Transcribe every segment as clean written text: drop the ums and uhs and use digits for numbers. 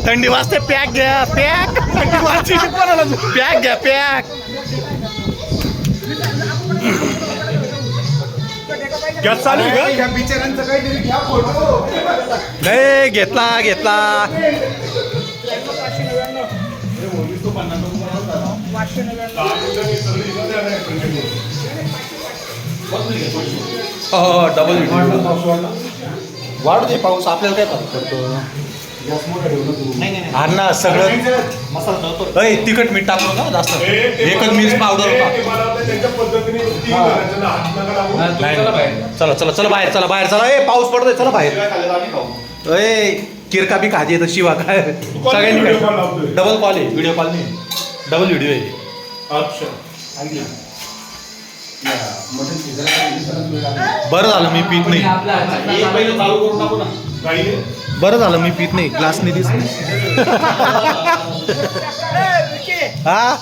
थंडी वाजते पॅक घ्या पॅक पॅक घ्या पॅक गॅस चालू आहे का? त्या बिचाऱ्यांचं काहीतरी घ्या फोटो. नाही घेतला घेतला डबल वाढू दे पाऊस आपल्याला काय फरक पडतो अण्णा सगळं अय तिखट मीठ टाकलो ना जास्त एकच मिर्च पावडर होता चला चला चला बाहेर चला बाहेर चला ए पाऊस पडतोय चला बाहेर ए किरका बी खाते तर शिवा काय सगळ्यांनी डबल कॉल आहे व्हिडिओ कॉल नाही डबल व्हिडिओ आहे बरं झालं मी पीत नाही बरं झालं मी पीत नाही ग्लासने दिस हा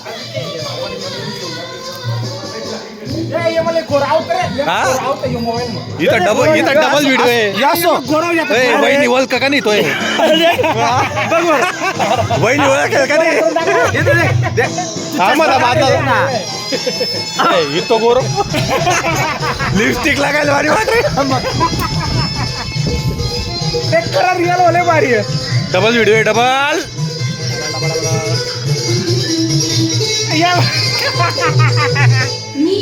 इथं डबल व्हिडिओ आहे वहिनी ओळख का नाही तोय वहिनी ओळख का नाही आम्हाला बाधा इथं गोर लिपस्टिक लागायला भारी वाटते रिअल वाले भारी आहे. डबल व्हिडिओ आहे डबल मी